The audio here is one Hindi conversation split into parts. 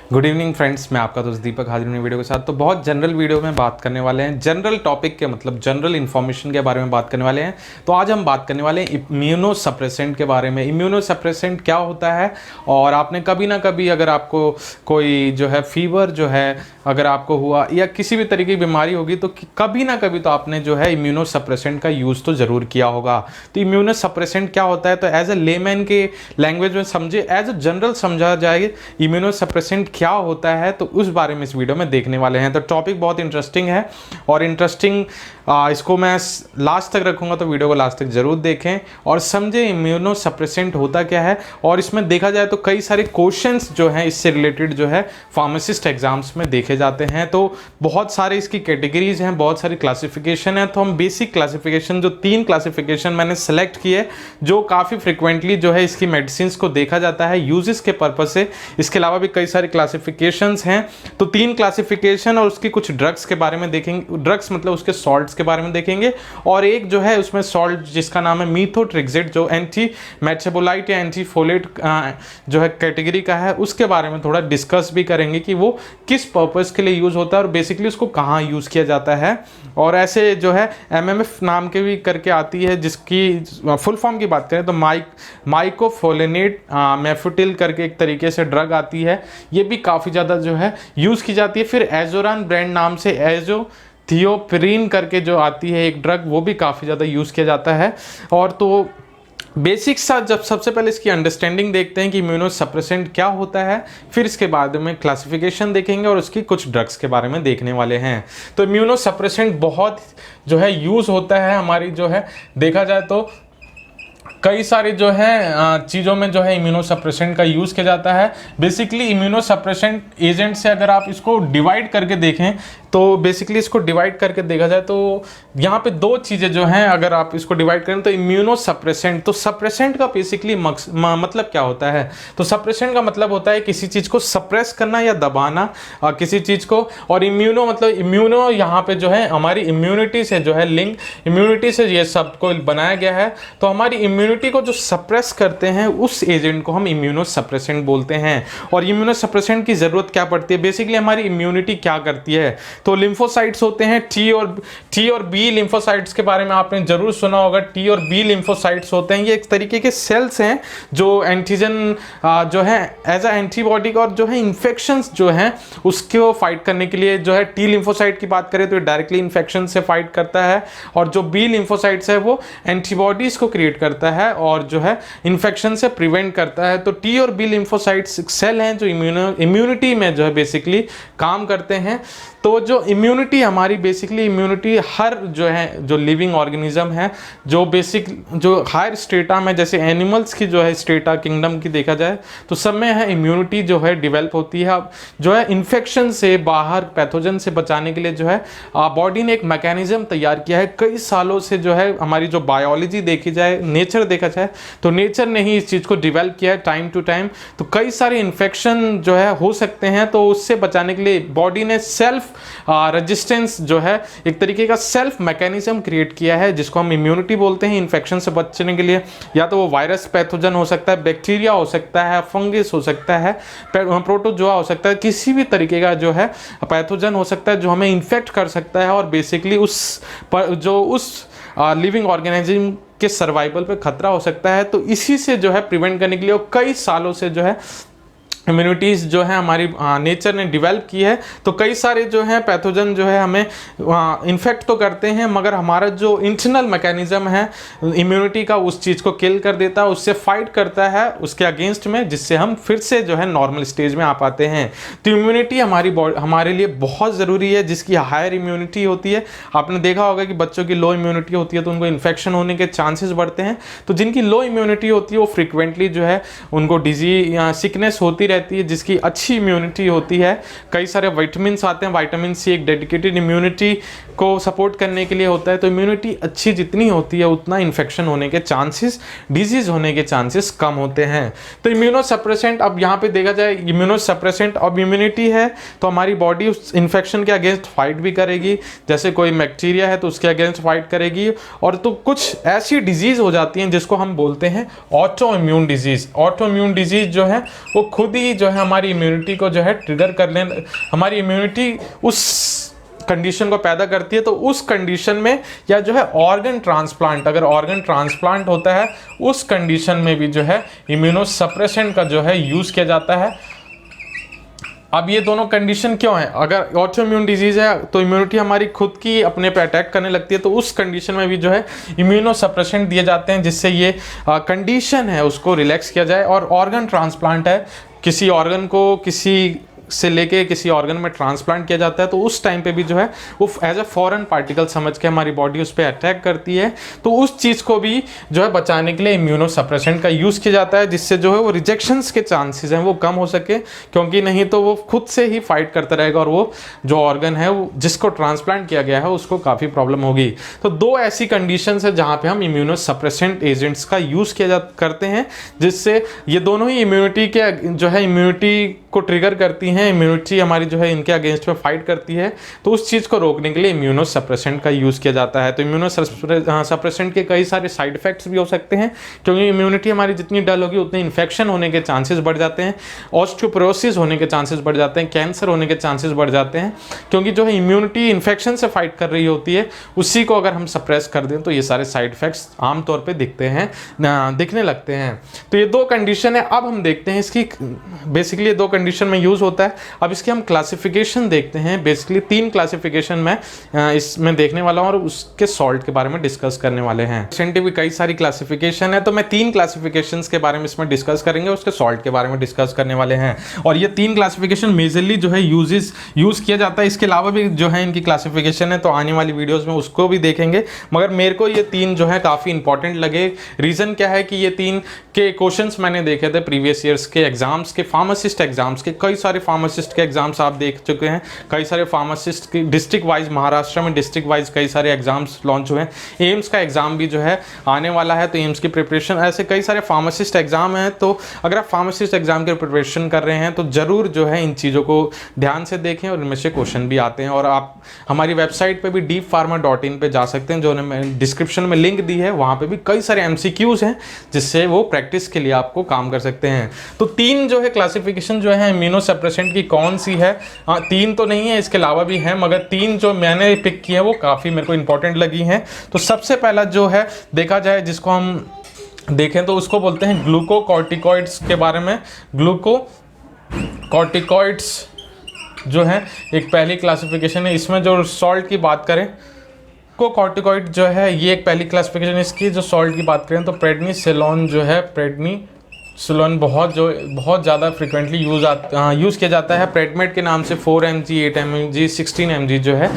गुड इवनिंग फ्रेंड्स, मैं आपका दोस्त दीपक हाजिर हूँ वीडियो के साथ। तो बहुत जनरल वीडियो में बात करने वाले हैं, जनरल टॉपिक के मतलब जनरल इन्फॉर्मेशन के बारे में बात करने वाले हैं। तो आज हम बात करने वाले हैं इम्यूनो सप्रेसेंट के बारे में। इम्यूनो सप्रेसेंट क्या होता है, और आपने कभी ना कभी अगर आपको कोई जो है फीवर जो है अगर आपको हुआ या किसी भी तरीके की बीमारी होगी तो कभी ना कभी तो आपने जो है इम्यूनो सप्रेसेंट का यूज़ तो ज़रूर किया होगा। तो इम्यूनो सप्रेसेंट क्या होता है, तो एज ए लेमैन के लैंग्वेज में समझे, एज ए जनरल समझा जाए इम्यूनो सप्रेसेंट क्या होता है, तो उस बारे में इस वीडियो में देखने वाले हैं। तो टॉपिक बहुत इंटरेस्टिंग है और इंटरेस्टिंग इसको मैं लास्ट तक रखूंगा, तो वीडियो को लास्ट तक जरूर देखें और समझें इम्यूनो सप्रेसेंट होता क्या है। और इसमें देखा जाए तो कई सारे क्वेश्चंस जो हैं इससे रिलेटेड जो है फार्मासिस्ट एग्जाम्स में देखे जाते हैं। तो बहुत सारे इसकी कैटेगरीज हैं, बहुत सारी क्लासिफिकेशन है। तो हम बेसिक क्लासिफिकेशन जो 3 क्लासिफिकेशन मैंने सेलेक्ट किए जो काफ़ी फ्रिक्वेंटली जो है इसकी मेडिसिन को देखा जाता है यूजेस के पर्पज से। इसके अलावा भी कई सारे क्लासिफिकेशंस हैं। तो 3 क्लासिफिकेशन और उसकी कुछ ड्रग्स के बारे में देखेंगे, ड्रग्स मतलब उसके सॉल्ट्स के बारे में देखेंगे, और एक जो है उसमें सॉल्ट जिसका नाम है मीथोट्रिक्सेट जो एंटी मेटाबोलाइट या एंटी फोलेट जो है कैटेगरी का है, उसके बारे में थोड़ा डिस्कस भी करेंगे कि वो किस पर्पस के लिए यूज होता है और बेसिकली उसको कहाँ यूज किया जाता है। और ऐसे जो है एमएमएफ नाम के भी करके आती है, जिसकी फुल फॉर्म की बात करें तो माइकोफोलेनेट मेफोटिल करके एक तरीके से ड्रग आती है, ये भी काफ़ी ज़्यादा जो है यूज़ की जाती है। फिर एजोरान ब्रांड नाम से एजोथियोप्रीन करके जो आती है एक ड्रग, वो भी काफ़ी ज़्यादा यूज़ किया जाता है। और तो बेसिक सा जब सबसे पहले इसकी अंडरस्टैंडिंग देखते हैं कि इम्यूनो सप्रेसेंट क्या होता है, फिर इसके बाद में क्लासिफिकेशन देखेंगे और उसकी कुछ ड्रग्स के बारे में देखने वाले हैं। तो इम्यूनो सप्रेसेंट बहुत जो है यूज़ होता है हमारी जो है देखा जाए तो कई सारे जो है चीज़ों में जो है इम्यूनो सप्रेसेंट का यूज़ किया जाता है। बेसिकली इम्यूनो सप्रेसेंट एजेंट से अगर आप इसको डिवाइड करके देखें तो बेसिकली इसको डिवाइड करके देखा जाए तो यहाँ पे 2 चीज़ें जो हैं, अगर आप इसको डिवाइड करें तो इम्यूनो सप्रेसेंट, तो सप्रेसेंट का बेसिकली मतलब क्या होता है, तो सप्रेसेंट का मतलब होता है किसी चीज़ को सप्रेस करना या दबाना किसी चीज़ को। और इम्यूनो मतलब इम्यूनो यहाँ पे जो है हमारी इम्यूनिटी से जो है लिंक, इम्यूनिटी से ये सबको बनाया गया है। तो हमारी इम्यूनिटी को जो सप्रेस करते हैं उस एजेंट को हम इम्यूनो सप्रेसेंट बोलते हैं। और इम्यूनो सप्रेसेंट की ज़रूरत क्या पड़ती है, बेसिकली हमारी इम्यूनिटी क्या करती है, तो लिम्फोसाइट्स होते हैं टी और बी लिम्फोसाइट्स के बारे में आपने जरूर सुना होगा। टी और बी लिम्फोसाइट्स होते हैं, ये एक तरीके के सेल्स हैं जो एंटीजन जो है एज अ एंटीबॉडी और जो है इन्फेक्शंस जो हैं उसको फाइट करने के लिए जो है टी लिम्फोसाइट की बात करें तो डायरेक्टली इन्फेक्शन से फाइट करता है, और जो बी लिम्फोसाइट्स है वो एंटीबॉडीज को क्रिएट करता है और जो है इन्फेक्शन से प्रिवेंट करता है। तो टी और बी लिम्फोसाइट्स सेल हैं जो इम्यूनिटी में जो है बेसिकली काम करते हैं। तो जो इम्यूनिटी हमारी बेसिकली इम्यूनिटी हर जो है जो लिविंग ऑर्गेनिज्म है जो बेसिक जो हायर स्टेटा में, जैसे एनिमल्स की जो है स्टेटा किंगडम की देखा जाए तो सब में है इम्यूनिटी जो है डेवलप होती है। अब जो है इन्फेक्शन से बाहर पैथोजन से बचाने के लिए जो है बॉडी ने एक मैकेनिज्म तैयार किया है कई सालों से। जो है हमारी जो बायोलॉजी देखी जाए, नेचर देखा जाए तो नेचर ने ही इस चीज़ को डेवलप किया है टाइम टू टाइम। तो कई सारे इन्फेक्शन जो है हो सकते हैं, तो उससे बचाने के लिए बॉडी ने सेल्फ रेजिस्टेंस जो है एक तरीके का सेल्फ मैकेनिज्म क्रिएट किया है जिसको हम इम्यूनिटी बोलते हैं इन्फेक्शन से बचने के लिए। या तो वो वायरस पैथोजन हो सकता है, बैक्टीरिया हो सकता है, फंगस हो सकता है, प्रोटोजोआ हो सकता है, किसी भी तरीके का जो है पैथोजन हो सकता है जो हमें इन्फेक्ट कर सकता है और बेसिकली उस लिविंग ऑर्गेनिज्म के सर्वाइवल पे खतरा हो सकता है। तो इसी से जो है प्रिवेंट करने के लिए कई सालों से जो है इम्यूनिटीज़ जो है हमारी नेचर ने डेवलप की है। तो कई सारे जो है पैथोजन जो है हमें इन्फेक्ट तो करते हैं, मगर हमारा जो इंटरनल मैकेनिज्म है इम्यूनिटी का उस चीज़ को किल कर देता है, उससे फाइट करता है उसके अगेंस्ट में, जिससे हम फिर से जो है नॉर्मल स्टेज में आ पाते हैं। तो इम्यूनिटी हमारे लिए बहुत ज़रूरी है। जिसकी हायर इम्यूनिटी होती है, आपने देखा होगा कि बच्चों की लो इम्यूनिटी होती है तो उनको इन्फेक्शन होने के चांसेस बढ़ते हैं। तो जिनकी लो इम्यूनिटी होती है वो फ्रिक्वेंटली जो है उनको डिजीज या सिकनेस होती रहती है। जिसकी अच्छी इम्यूनिटी होती है, कई सारे विटामिन्स आते हैं, विटामिन सी एक डेडिकेटेड इम्यूनिटी को सपोर्ट करने के लिए होता है। तो इम्यूनिटी अच्छी जितनी होती है उतना इन्फेक्शन होने के चांसेस, डिजीज होने के चांसेस कम होते हैं। तो इम्यूनोसप्रेसेंट, अब यहाँ पे देखा जाए इम्यूनोसप्रेसेंट अब इम्यूनिटी है तो हमारी बॉडी उस इन्फेक्शन के अगेंस्ट फाइट भी करेगी, जैसे कोई बैक्टीरिया है तो उसके अगेंस्ट फाइट करेगी। और तो कुछ ऐसी डिजीज हो जाती हैं जिसको हम बोलते हैं auto immune disease. Auto immune disease जो है वो खुद ही जो है हमारी इम्यूनिटी को जो है ट्रिगर कर लेना, हमारी इम्यूनिटी उस कंडीशन को पैदा करती है। तो उस कंडीशन में या जो है ऑर्गन ट्रांसप्लांट, अगर ऑर्गन ट्रांसप्लांट होता है उस कंडीशन में भी जो है इम्यूनोसप्रेसेंट का जो है यूज किया जाता है। अब ये दोनों कंडीशन क्यों है? अगर ऑटो इम्यून डिजीज है तो इम्यूनिटी हमारी खुद की अपने पे अटैक करने लगती है, तो उस कंडीशन में भी जो है इम्यूनोसप्रेसेंट दिए जाते हैं जिससे ये कंडीशन है उसको रिलैक्स किया जाए। और ऑर्गन ट्रांसप्लांट है, किसी ऑर्गन को किसी से लेके किसी ऑर्गन में ट्रांसप्लांट किया जाता है, तो उस टाइम पे भी जो है वो एज अ फॉरेन पार्टिकल समझ के हमारी बॉडी उस पर अटैक करती है। तो उस चीज़ को भी जो है बचाने के लिए इम्यूनोसप्रेसेंट का यूज़ किया जाता है, जिससे जो है वो रिजेक्शंस के चांसेस हैं वो कम हो सके, क्योंकि नहीं तो वो खुद से ही फाइट करता रहेगा और वो जो ऑर्गन है वो जिसको ट्रांसप्लांट किया गया है उसको काफ़ी प्रॉब्लम होगी। तो दो ऐसी कंडीशंस है जहाँ पे हम इम्यूनोसप्रेसेंट एजेंट्स का यूज़ करते हैं, जिससे ये दोनों ही इम्यूनिटी के जो है इम्यूनिटी को ट्रिगर करती हैं, इम्यूनिटी हमारी जो है इनके अगेंस्ट में फाइट करती है। तो उस चीज़ को रोकने के लिए इम्यूनोसप्रेसेंट का यूज़ किया जाता है। तो इम्यूनोसप्रेसेंट के कई सारे साइड इफेक्ट्स भी हो सकते हैं, क्योंकि इम्यूनिटी हमारी जितनी डल होगी उतनी इन्फेक्शन होने के चांसेस बढ़ जाते हैं, ऑस्टियोपोरोसिस होने के चांसेस बढ़ जाते हैं, कैंसर होने के चांसेस बढ़ जाते हैं, क्योंकि जो है इम्यूनिटी इन्फेक्शन से फाइट कर रही होती है, उसी को अगर हम सप्रेस कर दें तो ये सारे साइड इफेक्ट्स आमतौर पर दिखने लगते हैं। तो ये दो कंडीशन है। अब हम देखते हैं इसकी बेसिकली दो कंडीशन में यूज़ होता है। अब इसके हम क्लासिफिकेशन देखते हैं। बेसिकली 3 क्लासिफिकेशन में इसमें देखने वाला हूं और उसके सॉल्ट के बारे में डिस्कस करने वाले हैं। साइंटिफिक कई सारी क्लासिफिकेशन है, तो मैं 3 क्लासिफिकेशंस के बारे में इसमें डिस्कस करेंगे, उसके सॉल्ट के बारे में डिस्कस करने वाले हैं। और ये 3 क्लासिफिकेशन मेजरली जो है यूज़ किया जाता है। इसके अलावा भी जो है इनकी क्लासिफिकेशन है, तो आने वाली वीडियोज़ में उसको भी देखेंगे। मगर मेरे को ये 3 जो है काफ़ी इंपॉर्टेंट लगे। रीज़न क्या है कि ये 3 के क्वेश्चंस मैंने देखे थे प्रीवियस ईयर्स के एग्जाम्स के, फार्मासिस्ट एग्जाम्स के। कई सारे फार्मासिस्ट के एग्जाम्स आप देख चुके हैं, कई सारे फार्मासिस्ट की डिस्ट्रिक्ट वाइज, महाराष्ट्र में डिस्ट्रिक्ट वाइज कई सारे एग्जाम्स लॉन्च हुए हैं। एम्स का एग्जाम भी जो है आने वाला है, तो एम्स की प्रिपरेशन, ऐसे कई सारे फार्मासिस्ट एग्जाम हैं। तो अगर आप फार्मासिस्ट एग्जाम की प्रिपरेशन कर रहे हैं तो जरूर जो है इन चीज़ों को ध्यान से देखें, और इनमें से क्वेश्चन भी आते हैं। और आप हमारी वेबसाइट पर भी deeppharma.in पे जा सकते हैं, जो मैं डिस्क्रिप्शन में लिंक दी है, वहाँ पर भी कई सारे MCQs हैं जिससे वो प्रैक्टिस के लिए आपको काम कर सकते हैं। तो 3 जो है क्लासिफिकेशन जो है इम्यूनोसप्रेसेंट की कौन सी है, 3 तो नहीं है, इसके अलावा भी है, मगर 3 जो मैंने पिक की है वो काफ़ी मेरे को इंपॉर्टेंट लगी हैं। तो सबसे पहला जो है देखा जाए, जिसको हम देखें तो उसको बोलते हैं ग्लूकोकॉर्टिकॉइड्स के बारे में। ग्लूकोकॉर्टिकॉइड्स जो है एक पहली क्लासिफिकेशन है। इसमें जो सॉल्ट की बात करें, ग्लूकोकॉर्टिकॉइड जो है ये एक पहली क्लासिफिकेशन। इसकी जो सॉल्ट की बात करें तो प्रेडनिसोलोन जो है, प्रेडनिसोलोन बहुत ज़्यादा फ्रिक्वेंटली यूज़ किया जाता है। प्रेडमेट के नाम से 4 mg, 8 mg, 16 mg जो है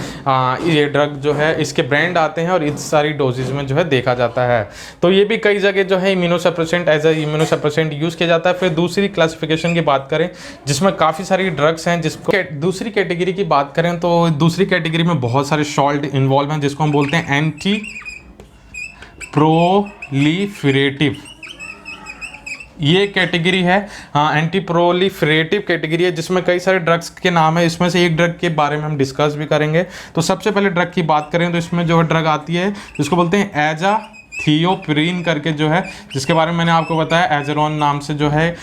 ये ड्रग जो है इसके ब्रांड आते हैं और इस सारी डोजेज में जो है देखा जाता है। तो ये भी कई जगह जो है immunosuppressant as a immunosuppressant use किया जाता है। फिर दूसरी क्लासिफिकेशन की बात करें जिसमें काफ़ी सारी ड्रग्स हैं, जिसको दूसरी कैटेगरी की बात करें तो दूसरी कैटेगरी में बहुत सारे सॉल्ट इन्वॉल्व हैं, जिसको हम बोलते हैं एंटी प्रोलिफरेटिव। ये कैटेगरी है, हाँ, एंटी प्रोलिफरेटिव कैटेगरी है, जिसमें कई सारे ड्रग्स के नाम है। इसमें से एक ड्रग के बारे में हम डिस्कस भी करेंगे। तो सबसे पहले ड्रग की बात करें तो इसमें जो है ड्रग आती है जिसको बोलते हैं एजाथियोप्रिन करके, जो है जिसके बारे में मैंने आपको बताया एजरोन नाम से जो है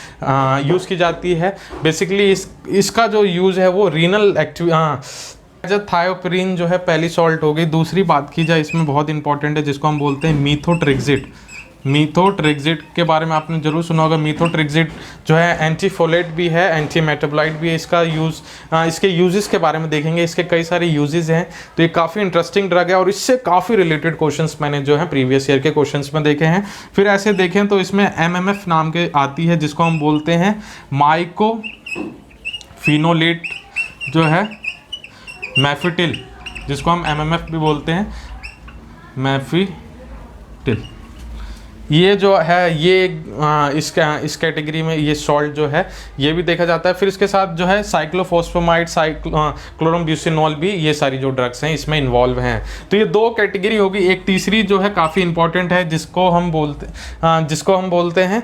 यूज़ की जाती है। बेसिकली इसका जो यूज़ है वो रीनल एजाथियोप्रिन जो है पहली सॉल्ट हो गई। दूसरी बात की जाए इसमें बहुत इंपॉर्टेंट है, जिसको हम बोलते हैं मीथोट्रेक्सिट। मीथोट्रेक्सिट के बारे में आपने जरूर सुना होगा। मीथोट्रेक्सिट जो है एंटीफोलेट भी है, एंटी मेटाबोलाइट भी है। इसका यूज़ इसके यूजेस के बारे में देखेंगे, इसके कई सारे यूजेस हैं। तो ये काफ़ी इंटरेस्टिंग ड्रग है और इससे काफ़ी रिलेटेड क्वेश्चंस मैंने जो है प्रीवियस ईयर के क्वेश्चंस में देखे हैं। फिर ऐसे देखें तो इसमें MMF नाम के आती है, जिसको हम बोलते हैं माइकोफिनोलेट जो है, मैफिटिल, जिसको हम MMF भी बोलते हैं, मैफिटिल। ये जो है ये इस कैटेगरी में ये सॉल्ट जो है ये भी देखा जाता है। फिर इसके साथ जो है साइक्लोफॉस्फेमाइड, क्लोरमब्यूसिनॉल भी, ये सारी जो ड्रग्स हैं इसमें इन्वॉल्व हैं। तो ये 2 कैटेगरी होगी। एक तीसरी जो है काफ़ी इंपॉर्टेंट है, जिसको हम बोलते हैं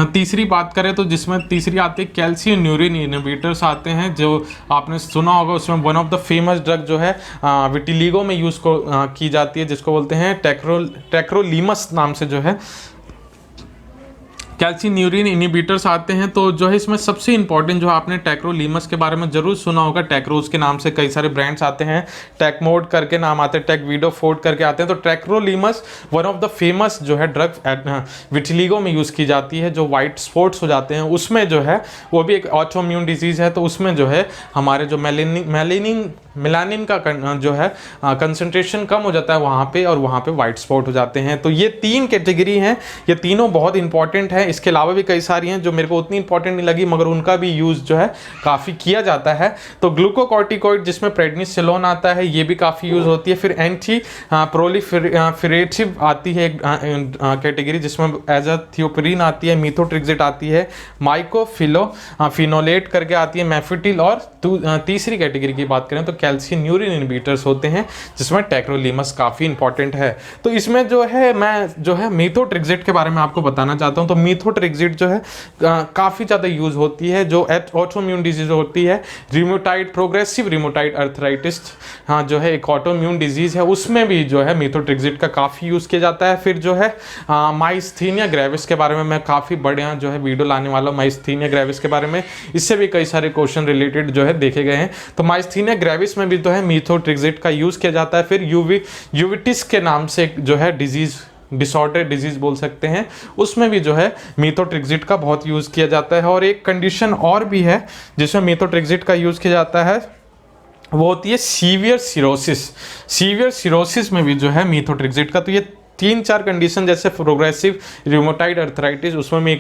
तीसरी बात करें तो जिसमें तीसरी आती है कैल्शियम न्यूरिन इनहिबिटर्स आते हैं, जो आपने सुना होगा। उसमें one of the famous drug जो है विटिलिगो में यूज़ की जाती है, जिसको बोलते हैं टेक्रोलीमस नाम से जो है कैल्शियम न्यूरिन इनहिबिटर्स आते हैं। तो जो है इसमें सबसे इंपॉर्टेंट जो आपने टेक्रोलीमस के बारे में जरूर सुना होगा। टेक्रोज के नाम से कई सारे ब्रांड्स आते हैं, टेकमोड करके नाम आते हैं, टेकवीडोफोर्ड करके आते हैं। तो टेक्रोलीमस वन ऑफ द फेमस जो है ड्रग विटिलिगो में यूज़ की जाती है। जो वाइट स्पॉट्स हो जाते हैं उसमें जो है वो भी एक ऑटोइम्यून डिजीज़ है। तो उसमें जो है हमारे जो मेलानिन का जो है कंसंट्रेशन कम हो जाता है वहाँ पे, और वहाँ पे वाइट स्पॉट हो जाते हैं। तो ये 3 कैटेगरी हैं, ये तीनों बहुत इंपॉर्टेंट है। इसके अलावा भी कई सारी हैं जो मेरे को उतनी इंपॉर्टेंट नहीं लगी, मगर उनका भी यूज़ जो है काफ़ी किया जाता है। तो ग्लूकोकॉर्टिकॉइड जिसमें प्रेडनिसोलोन आता है, ये भी काफ़ी यूज़ होती है। फिर एंटी प्रोलिफरेटिव आती है कैटेगरी, जिसमें एजाथियोप्रिन आती है, मिथोट्रिक्सिट आती है, माइकोफिनोलेट करके आती है, मैफिटिल, और तीसरी कैटेगरी की बात करें तो कैल्शियम न्यूरिन इनहिबिटर्स होते हैं, जिसमें टेक्रोलीमस काफ़ी इंपॉर्टेंट है। तो इसमें जो है मैं जो है मिथोट्रिक्सिट के बारे में आपको बताना चाहता हूँ। तो मिथोट्रिक्सिट जो है काफ़ी ज़्यादा यूज़ होती है, जो ऑटोइम्यून डिजीज होती है, रिमोटाइड, प्रोग्रेसिव रिमोटाइड अर्थराइटिस, हाँ जो है एक ऑटोइम्यून डिजीज़ है, उसमें भी जो है मिथोट्रिक्सिट का काफ़ी यूज़ किया जाता है। फिर जो है माइस्थीनिया ग्रेविस के बारे में मैं काफ़ी बढ़िया जो है वीडियो लाने वाला हूँ, माइस्थीनिया ग्रेविस के बारे में। इससे भी कई सारे क्वेश्चन रिलेटेड जो है देखे गए हैं। तो माइस्थीनिया ग्रेविस में भी जो है मिथोट्रिक्सिट का यूज़ किया जाता है। फिर यूविटिस के नाम से जो है डिसऑर्डर डिजीज बोल सकते हैं, उसमें भी जो है मिथोट्रिक्सिट का बहुत यूज़ किया जाता है। और एक कंडीशन और भी है जिसमें मिथोट्रिक्सिट का यूज़ किया जाता है, वो होती है सीवियर सिरोसिस में भी जो है मिथोट्रिक्सिट का। तो ये 3-4 कंडीशन, जैसे प्रोग्रेसिव रिमोटाइड अर्थराइटिस, उसमें भी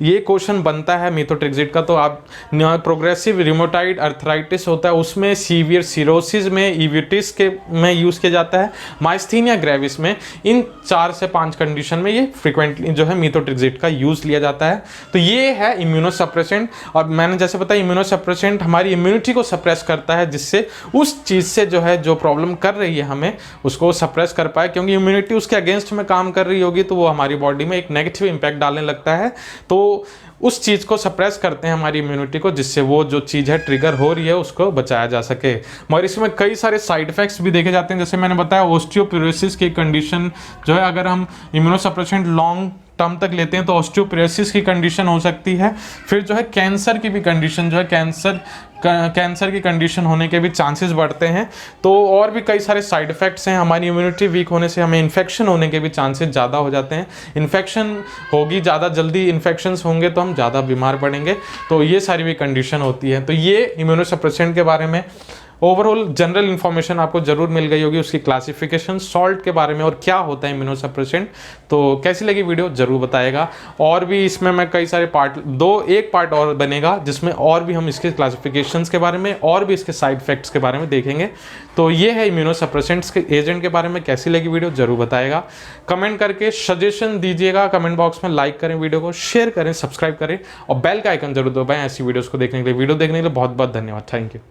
ये क्वेश्चन बनता है मिथोट्रिक्सिट का। तो आप प्रोग्रेसिव रिमोटाइड अर्थराइटिस होता है, उसमें सीवियर सिरोसिस में, ईविटिस के में यूज़ किया जाता है, माइस्थीनिया ग्रेविस में। इन 4 से 5 कंडीशन में ये फ्रिक्वेंटली जो है मिथोट्रिक्सिट का यूज़ लिया जाता है। तो ये है इम्यूनोसप्रेसेंट। और मैंने जैसे बताया इम्यूनोसप्रेसेंट हमारी इम्यूनिटी को सप्रेस करता है, जिससे उस चीज़ से जो है जो प्रॉब्लम कर रही है हमें उसको सप्रेस कर पाए, क्योंकि इम्यूनिटी उसके अगेंस्ट में काम कर रही होगी तो वो हमारी बॉडी में एक नेगेटिव इंपैक्ट डालने लगता है। तो उस चीज़ को सप्रेस करते हैं हमारी इम्यूनिटी को, जिससे वो जो चीज़ है ट्रिगर हो रही है उसको बचाया जा सके। मगर इसमें कई सारे साइड इफेक्ट्स भी देखे जाते हैं। जैसे मैंने बताया ऑस्टियोपोरोसिस की कंडीशन जो है, अगर हम इम्यूनोसप्रेसेंट लॉन्ग टर्म तक लेते हैं तो ऑस्टियोपोरोसिस की कंडीशन हो सकती है। फिर जो है कैंसर की भी कंडीशन जो है, कैंसर की कंडीशन होने के भी चांसेस बढ़ते हैं। तो और भी कई सारे साइड इफ़ेक्ट्स हैं। हमारी इम्यूनिटी वीक होने से हमें इन्फेक्शन होने के भी चांसेस ज़्यादा हो जाते हैं। इन्फेक्शन होगी, ज़्यादा जल्दी इन्फेक्शंस होंगे तो हम ज़्यादा बीमार पड़ेंगे। तो ये सारी भी कंडीशन होती है। तो ये इम्यूनोसप्रेसेंट के बारे में ओवरऑल जनरल इन्फॉर्मेशन आपको जरूर मिल गई होगी, उसकी क्लासिफिकेशन, सॉल्ट के बारे में और क्या होता है इम्यूनोसप्रेसेंट। तो कैसी लगी वीडियो जरूर बताएगा। और भी इसमें मैं कई सारे एक पार्ट और बनेगा जिसमें और भी हम इसके क्लासिफिकेशंस के बारे में और भी इसके साइड इफेक्ट्स के बारे में देखेंगे। तो ये है इम्यूनोसप्रेसेंट्स के एजेंट के बारे में। कैसी लगी वीडियो जरूर बताएगा, कमेंट करके सजेशन दीजिएगा। कमेंट बॉक्स में लाइक करें, वीडियो को शेयर करें, सब्सक्राइब करें और बेल का आइकन जरूर दबाएं ऐसी वीडियोस को देखने के लिए। वीडियो देखने के लिए बहुत बहुत धन्यवाद। Thank you.